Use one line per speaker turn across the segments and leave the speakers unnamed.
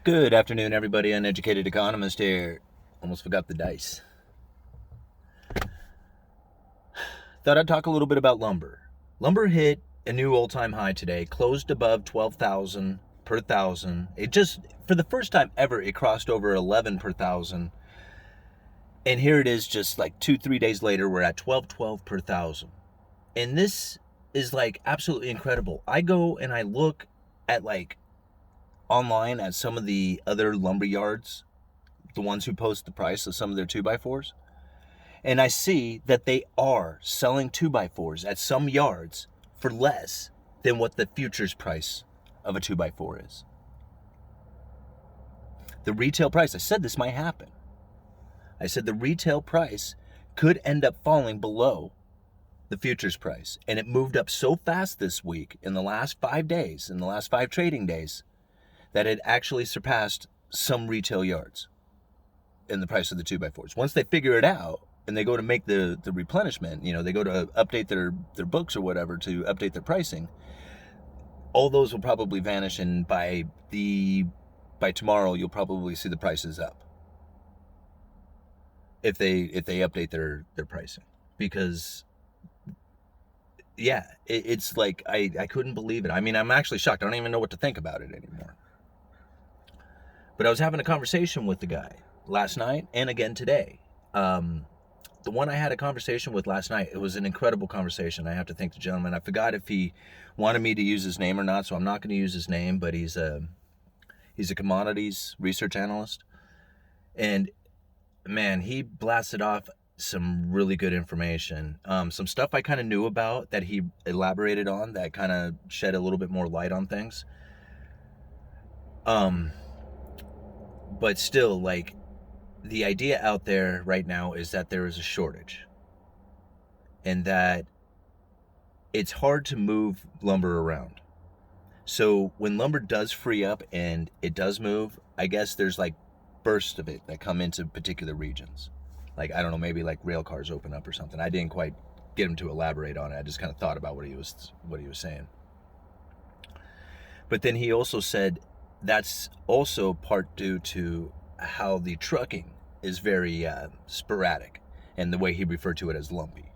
Good afternoon, everybody. Uneducated Economist here. Almost forgot the dice. Thought I'd talk a little bit about lumber. Lumber hit a new all-time high today, closed above 12,000 per thousand. It just, for the first time ever, it crossed over 11 per thousand. And here it is just like 2-3 days later, we're at 1212 per thousand. And this is like absolutely incredible. I go and I look at like online at some of the other lumber yards, the ones who post the price of some of their 2x4s, and I see that they are selling 2x4s at some yards for less than what the futures price of a 2x4 is. The retail price, I said this might happen. I said the retail price could end up falling below the futures price. And it moved up so fast this week in the last 5 days, in the last 5 trading days, that it actually surpassed some retail yards in the price of the 2x4s. Once they figure it out and they go to make the replenishment, they go to update their books or whatever to update their pricing, all those will probably vanish, and by tomorrow you'll probably see the prices up if they update their pricing. Because it's like I couldn't believe it. I mean, I'm actually shocked. I don't even know what to think about it anymore. But I was having a conversation with the guy last night and again today. The one I had a conversation with last night, it was an incredible conversation. I have to thank the gentleman. I forgot if he wanted me to use his name or not, so I'm not going to use his name, but he's a commodities research analyst. And man, he blasted off some really good information. Some stuff I kind of knew about that he elaborated on that kind of shed a little bit more light on things. But still, like, the idea out there right now is that there is a shortage and that it's hard to move lumber around. So when lumber does free up and it does move, I guess there's like bursts of it that come into particular regions. Like, I don't know, maybe like rail cars open up or something. I didn't quite get him to elaborate on it. I just kind of thought about what he was saying. But then he also said that's also part due to how the trucking is very sporadic, and the way he referred to it as lumpy.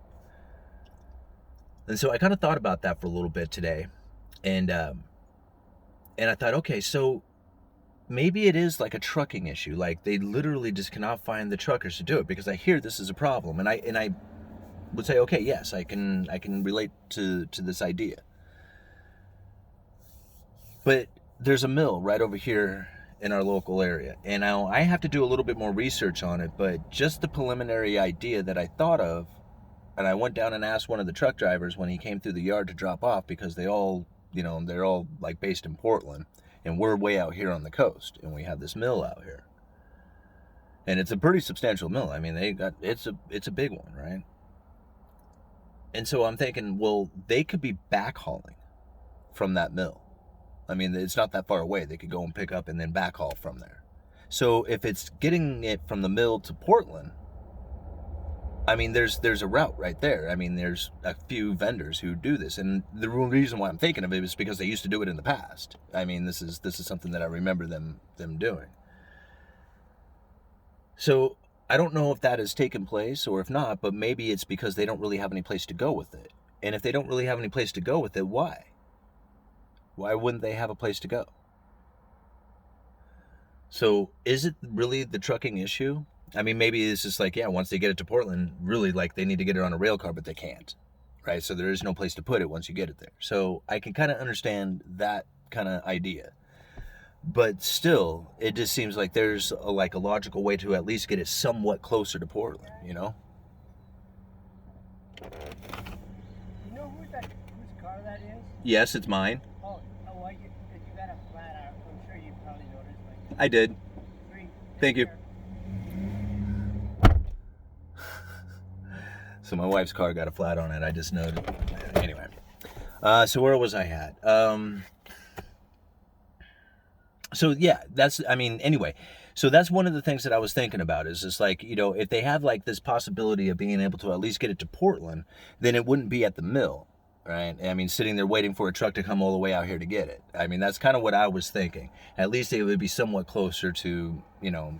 And so I kind of thought about that for a little bit today, and I thought, okay, so maybe it is like a trucking issue. Like, they literally just cannot find the truckers to do it, because I hear this is a problem, and I would say, okay, yes, I can relate to this idea. But there's a mill right over here in our local area, and now I have to do a little bit more research on it, but just the preliminary idea that I thought of, and I went down and asked one of the truck drivers when he came through the yard to drop off, because they're all like based in Portland, and we're way out here on the coast, and we have this mill out here, and it's a pretty substantial mill. I mean, it's a big one, right? And so I'm thinking, well, they could be backhauling from that mill. I mean, it's not that far away. They could go and pick up and then backhaul from there. So if it's getting it from the mill to Portland, I mean, there's a route right there. I mean, there's a few vendors who do this, and the reason why I'm thinking of it is because they used to do it in the past. I mean, this is something that I remember them doing. So I don't know if that has taken place or if not, but maybe it's because they don't really have any place to go with it. And if they don't really have any place to go with it, why? Why wouldn't they have a place to go? So is it really the trucking issue? I mean, maybe it's just like, once they get it to Portland, really, like, they need to get it on a rail car, but they can't, right? So there is no place to put it once you get it there. So I can kind of understand that kind of idea. But still, it just seems like there's a logical way to at least get it somewhat closer to Portland,
You know whose car that is?
Yes, it's mine.
Because you got a flat out. I'm sure you probably noticed.
I did. Thank you. So my wife's car got a flat on it. I just noted. Anyway, so where was I at? So that's one of the things that I was thinking about, is just like, if they have like this possibility of being able to at least get it to Portland, then it wouldn't be at the mill. right? I mean, sitting there waiting for a truck to come all the way out here to get it. I mean, that's kind of what I was thinking. At least it would be somewhat closer to,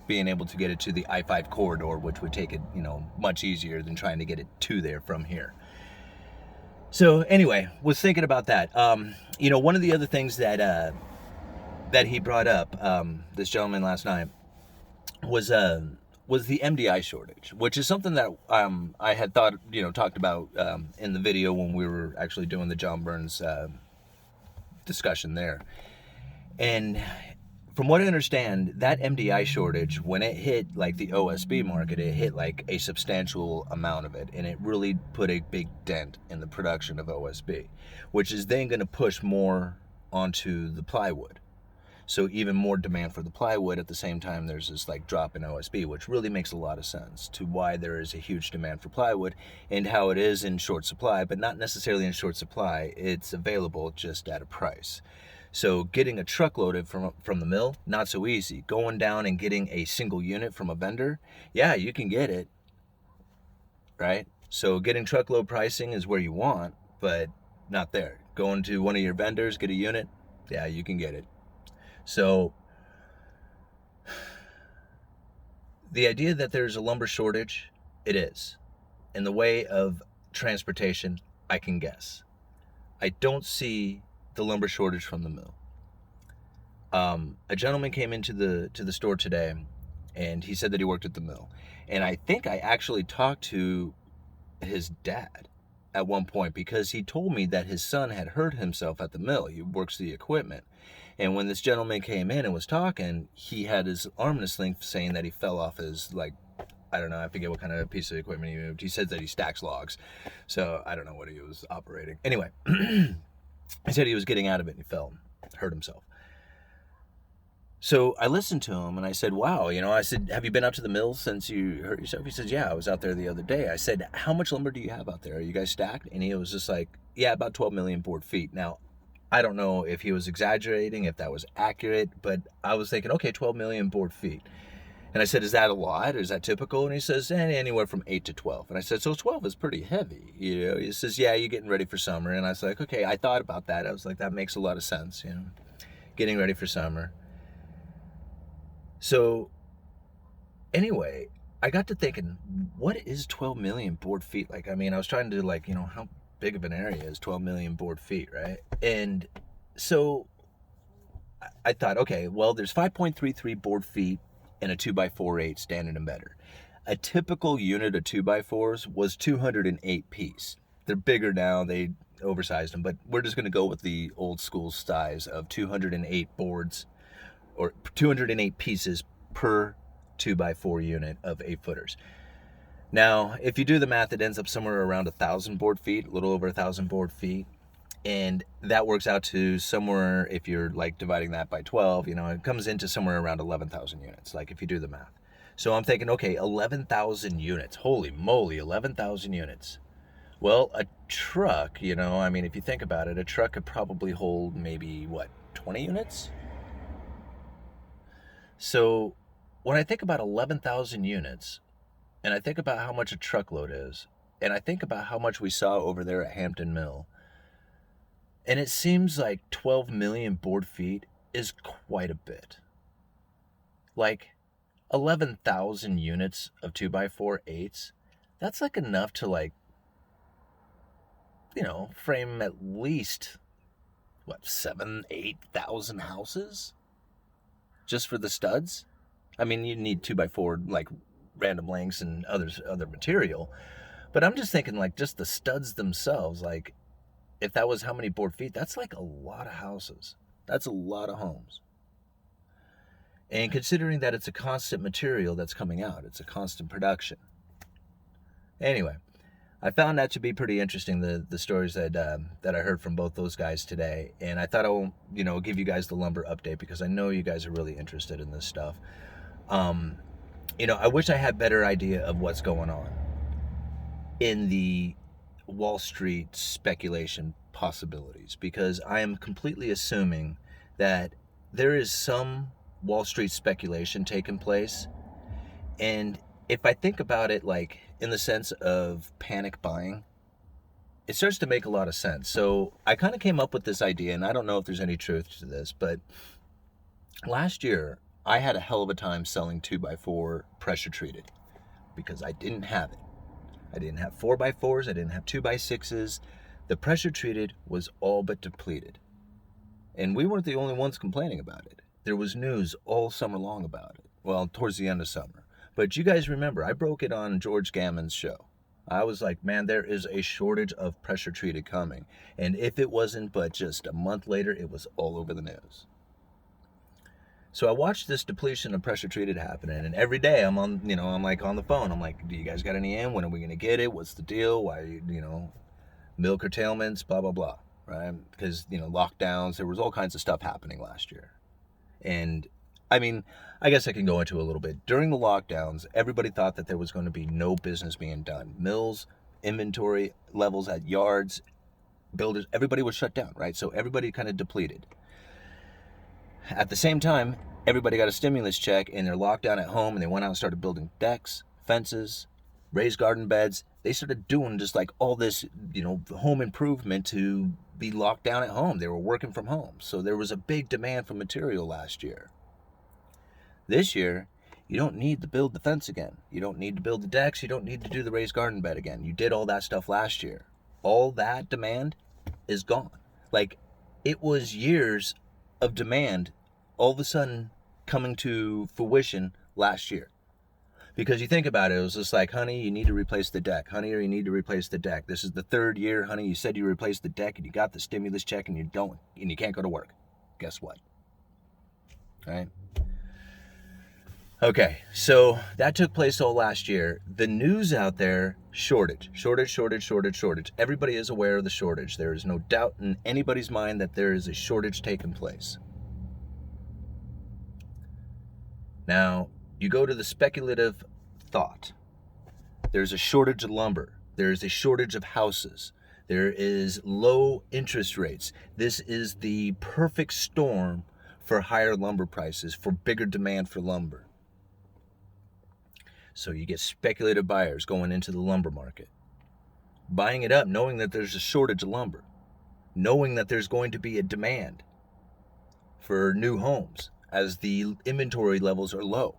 being able to get it to the I-5 corridor, which would take it, much easier than trying to get it to there from here. So anyway, was thinking about that. One of the other things that he brought up, this gentleman last night, was the MDI shortage, which is something that I had thought, talked about in the video when we were actually doing the John Burns discussion there. And from what I understand, that MDI shortage, when it hit like the OSB market, it hit like a substantial amount of it, and it really put a big dent in the production of OSB, which is then going to push more onto the plywood. So even more demand for the plywood. At the same time, there's this like drop in OSB, which really makes a lot of sense to why there is a huge demand for plywood and how it is in short supply, but not necessarily in short supply. It's available just at a price. So getting a truck loaded from the mill, not so easy. Going down and getting a single unit from a vendor, yeah, you can get it, right? So getting truckload pricing is where you want, but not there. Going to one of your vendors, get a unit, yeah, you can get it. So the idea that there's a lumber shortage, it is. In the way of transportation, I can guess. I don't see the lumber shortage from the mill. A gentleman came into the store today, and he said that he worked at the mill. And I think I actually talked to his dad at one point, because he told me that his son had hurt himself at the mill. He works the equipment. And when this gentleman came in and was talking, he had his arm in a sling, saying that he fell off his, I don't know, I forget what kind of piece of equipment he moved. He said that he stacks logs. So I don't know what he was operating. Anyway, he said he was getting out of it and he fell, hurt himself. So I listened to him and I said, wow, I said, have you been out to the mill since you hurt yourself? He says, yeah, I was out there the other day. I said, how much lumber do you have out there? Are you guys stacked? And he was just like, yeah, about 12 million board feet. Now, I don't know if he was exaggerating, if that was accurate, but I was thinking, okay, 12 million board feet. And I said, is that a lot? Is that typical? And he says, anywhere from 8 to 12. And I said, so 12 is pretty heavy. He says, yeah, you're getting ready for summer. And I was like, okay, I thought about that. I was like, that makes a lot of sense, getting ready for summer. So anyway, I got to thinking, what is 12 million board feet? Like, I mean, I was trying to how big of an area is 12 million board feet, right? And so I thought, okay, well, there's 5.33 board feet in a 2x4/8 standard and better. A typical unit of 2x4s was 208 piece. They're bigger now, they oversized them, but we're just going to go with the old school size of 208 boards, or 208 pieces per 2x4 unit of 8-footers. Now, if you do the math, it ends up somewhere around 1,000 board feet, a little over 1,000 board feet. And that works out to somewhere, if you're dividing that by 12, it comes into somewhere around 11,000 units, if you do the math. So I'm thinking, okay, 11,000 units. Holy moly, 11,000 units. Well, a truck, I mean, if you think about it, a truck could probably hold maybe, 20 units? So when I think about 11,000 units, and I think about how much a truckload is, and I think about how much we saw over there at Hampton Mill, and it seems like 12 million board feet is quite a bit. 11,000 units of 2x4/8s, that's enough to frame at least, 7,000-8,000 houses? Just for the studs? I mean, you need 2x4 random lengths and other material, but I'm just thinking just the studs themselves, if that was how many board feet, that's a lot of houses. That's a lot of homes. And considering that it's a constant material that's coming out, it's a constant production. Anyway, I found that to be pretty interesting, the stories that I heard from both those guys today. And I thought I will, give you guys the lumber update, because I know you guys are really interested in this stuff. I wish I had better idea of what's going on in the Wall Street speculation possibilities, because I am completely assuming that there is some Wall Street speculation taking place. And if I think about it in the sense of panic buying, it starts to make a lot of sense. So I kind of came up with this idea, and I don't know if there's any truth to this, but last year I had a hell of a time selling 2x4 pressure treated because I didn't have it. I didn't have 4x4s, I didn't have 2x6s. The pressure treated was all but depleted. And we weren't the only ones complaining about it. There was news all summer long about it. Well, towards the end of summer. But you guys remember, I broke it on George Gammon's show. I was like, man, there is a shortage of pressure treated coming. And if it wasn't but just a month later, it was all over the news. So I watched this depletion of pressure treated happening, and every day I'm on, I'm like on the phone. I'm like, do you guys got any in? When are we going to get it? What's the deal? Why, mill curtailments, blah, blah, blah, right? Because, lockdowns, there was all kinds of stuff happening last year. And I mean, I guess I can go into a little bit. During the lockdowns, everybody thought that there was going to be no business being done. Mills, inventory levels at yards, builders, everybody was shut down, right? So everybody kind of depleted. At the same time, everybody got a stimulus check and they're locked down at home, and they went out and started building decks, fences, raised garden beds. They started doing just like all this, home improvement to be locked down at home. They were working from home. So there was a big demand for material last year. This year, you don't need to build the fence again. You don't need to build the decks. You don't need to do the raised garden bed again. You did all that stuff last year. All that demand is gone. Like, it was years of demand all of a sudden coming to fruition last year. Because you think about it, it was just like, honey, you need to replace the deck. Honey, or you need to replace the deck. This is the third year, honey. You said you replaced the deck and you got the stimulus check and you don't, and you can't go to work. Guess what? Right? Okay, so that took place all last year. The news out there, shortage. Everybody is aware of the shortage. There is no doubt in anybody's mind that there is a shortage taking place. Now, you go to the speculative thought. There's a shortage of lumber. There's a shortage of houses. There is low interest rates. This is the perfect storm for higher lumber prices, for bigger demand for lumber. So you get speculative buyers going into the lumber market, buying it up knowing that there's a shortage of lumber, knowing that there's going to be a demand for new homes as the inventory levels are low,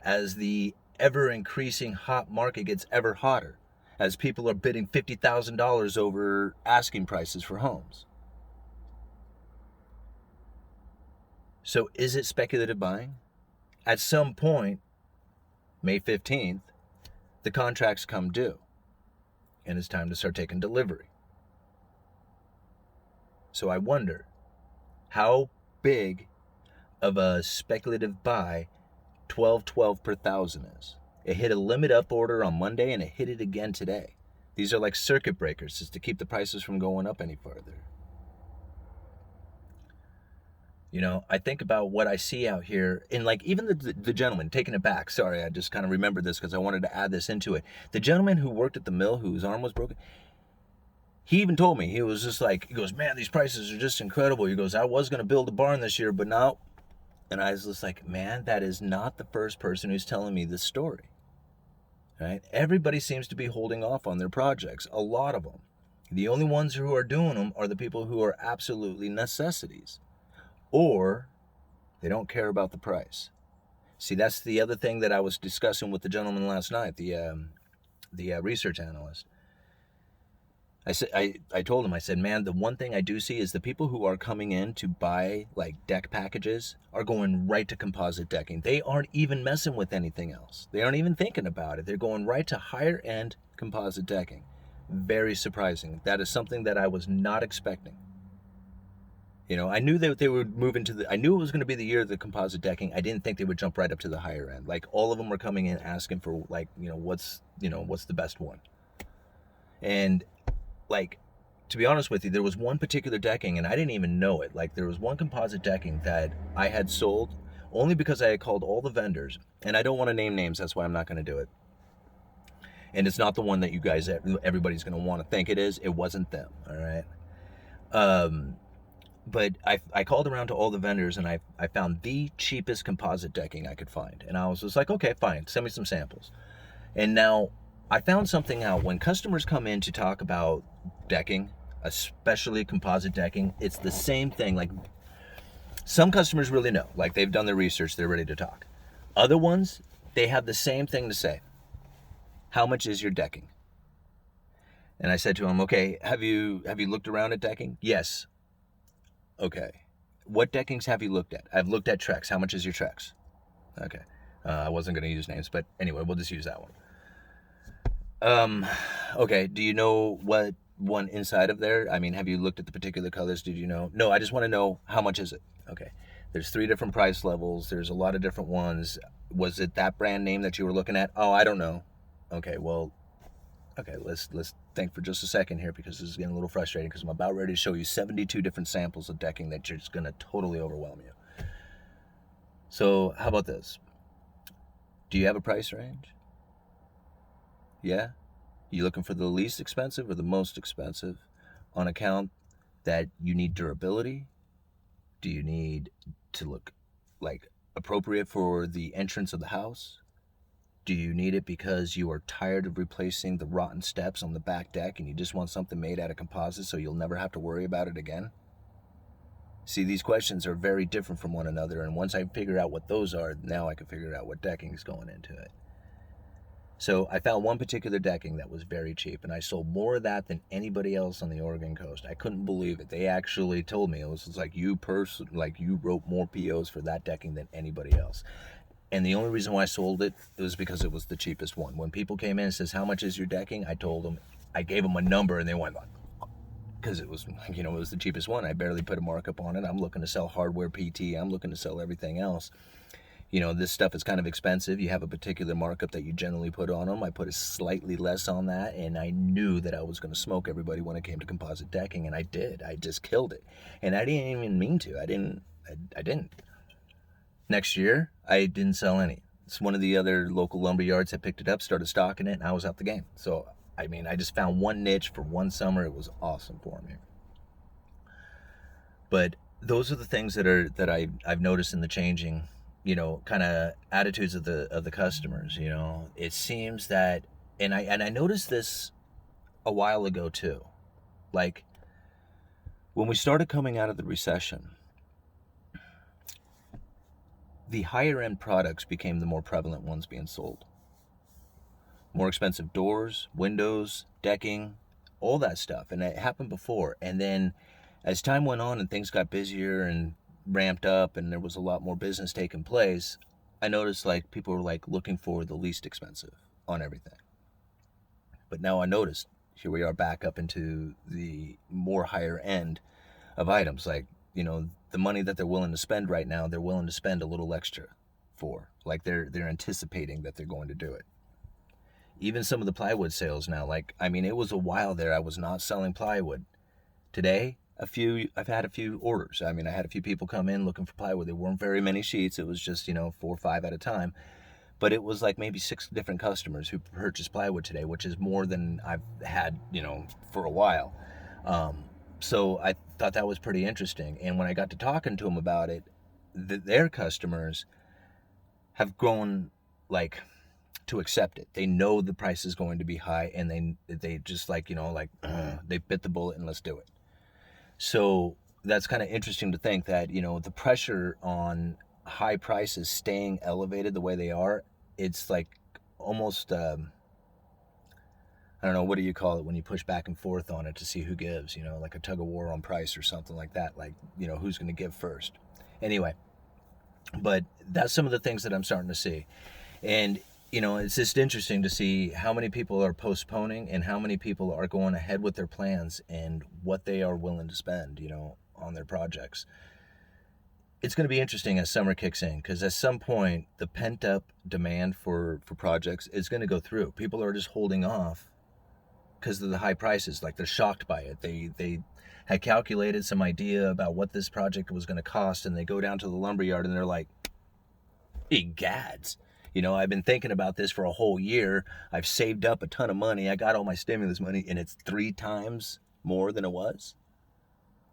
as the ever-increasing hot market gets ever hotter, as people are bidding $50,000 over asking prices for homes. So is it speculative buying? At some point, May 15th, the contracts come due, and it's time to start taking delivery. So I wonder how big of a speculative buy 12.12 per thousand is. It hit a limit up order on Monday and it hit it again today. These are like circuit breakers just to keep the prices from going up any further. I think about what I see out here, and like even the gentleman, taking it back, sorry, I just kind of remembered this because I wanted to add this into it. The gentleman who worked at the mill, whose arm was broken, he even told me, he was just like, he goes, man, these prices are just incredible. He goes, I was going to build a barn this year, but now. And I was just like, man, that is not the first person who's telling me this story. Right? Everybody seems to be holding off on their projects, a lot of them. The only ones who are doing them are the people who are absolutely necessities. Or they don't care about the price. See, that's the other thing that I was discussing with the gentleman last night, the research analyst. I told him, I said, man, the one thing I do see is the people who are coming in to buy like deck packages are going right to composite decking. They aren't even messing with anything else. They aren't even thinking about it. They're going right to higher end composite decking. Very surprising. That is something that I was not expecting. I knew that they would move I knew it was going to be the year of the composite decking. I didn't think they would jump right up to the higher end. Like all of them were coming in asking for like, what's the best one. And like, to be honest with you, there was one particular decking and I didn't even know it. Like there was one composite decking that I had sold only because I had called all the vendors, and I don't want to name names. That's why I'm not going to do it. And it's not the one that you guys, everybody's going to want to think it is. It wasn't them. All right. But I called around to all the vendors and I found the cheapest composite decking I could find. And I was just like, okay, fine, send me some samples. And now I found something out. When customers come in to talk about decking, especially composite decking. It's the same thing. Like, some customers really know, like they've done their research, they're ready to talk. Other ones, they have the same thing to say. How much is your decking? And I said to him, okay, have you looked around at decking? Yes. Okay. What deckings have you looked at? I've looked at Trex. How much is your Trex? Okay. I wasn't going to use names, but anyway, we'll just use that one. Okay. Do you know what one inside of there? I mean, have you looked at the particular colors? Did you know? No, I just want to know how much is it? Okay. There's 3 different price levels. There's a lot of different ones. Was it that brand name that you were looking at? Oh, I don't know. Okay, well, okay, let's think for just a second here, because this is getting a little frustrating, because I'm about ready to show you 72 different samples of decking that you're just going to totally overwhelm you. So how about this? Do you have a price range? Yeah? You looking for the least expensive or the most expensive, on account that you need durability? Do you need to look like appropriate for the entrance of the house? Do you need it because you are tired of replacing the rotten steps on the back deck and you just want something made out of composite so you'll never have to worry about it again? See, these questions are very different from one another, and once I figure out what those are, now I can figure out what decking is going into it. So I found one particular decking that was very cheap, and I sold more of that than anybody else on the Oregon coast. I couldn't believe it. They actually told me, it was like, you wrote more POs for that decking than anybody else. And the only reason why I sold it was because it was the cheapest one. When people came in and says, how much is your decking? I told them, I gave them a number, and they went, because it was, it was the cheapest one. I barely put a markup on it. I'm looking to sell hardware PT. I'm looking to sell everything else. This stuff is kind of expensive. You have a particular markup that you generally put on them. I put a slightly less on that, and I knew that I was going to smoke everybody when it came to composite decking, and I did. I just killed it. And I didn't even mean to. I didn't. Next year, I didn't sell any. It's one of the other local lumber yards that picked it up, started stocking it, and I was out the game. So, I just found one niche for one summer. It was awesome for me. But those are the things that I've noticed in the changing, kind of attitudes of the customers. It seems that, and I noticed this a while ago too. Like, when we started coming out of the recession, the higher end products became the more prevalent ones being sold. More expensive doors, windows, decking, all that stuff. And it happened before. And then as time went on and things got busier and ramped up and there was a lot more business taking place, I noticed like people were like looking for the least expensive on everything. But now I noticed, here we are back up into the more higher end of items. Like, the money that they're willing to spend right now, they're willing to spend a little extra for. Like, they're anticipating that they're going to do it. Even some of the plywood sales now, it was a while there I was not selling plywood. Today, I've had a few orders. I had a few people come in looking for plywood. There weren't very many sheets. It was just, 4 or 5 at a time. But it was like maybe 6 different customers who purchased plywood today, which is more than I've had, for a while. So I thought that was pretty interesting. And when I got to talking to them about it, their customers have grown to accept it. They know the price is going to be high, and they just they bit the bullet and let's do it. So that's kind of interesting to think that, the pressure on high prices staying elevated the way they are, it's like almost, I don't know, what do you call it when you push back and forth on it to see who gives, like a tug of war on price or something like that, who's going to give first. Anyway, but that's some of the things that I'm starting to see. And, it's just interesting to see how many people are postponing and how many people are going ahead with their plans and what they are willing to spend, on their projects. It's going to be interesting as summer kicks in, because at some point, the pent-up demand for projects is going to go through. People are just holding off because of the high prices. Like, they're shocked by it. They had calculated some idea about what this project was going to cost, and they go down to the lumber yard and they're like, egads. I've been thinking about this for a whole year. I've saved up a ton of money. I got all my stimulus money, and it's 3 times more than it was.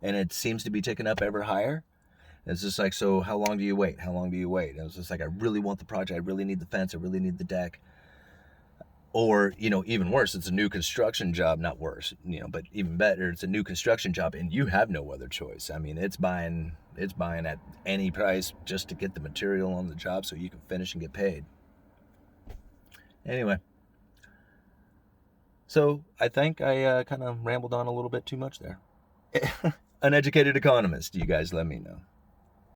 And it seems to be ticking up ever higher. And it's just like, so how long do you wait? How long do you wait? And it's just like, I really want the project. I really need the fence. I really need the deck. Or, even worse, it's a new construction job, not worse, but even better, it's a new construction job and you have no other choice. I mean, it's buying at any price just to get the material on the job so you can finish and get paid. Anyway, so I think I kind of rambled on a little bit too much there. Uneducated economist, you guys let me know.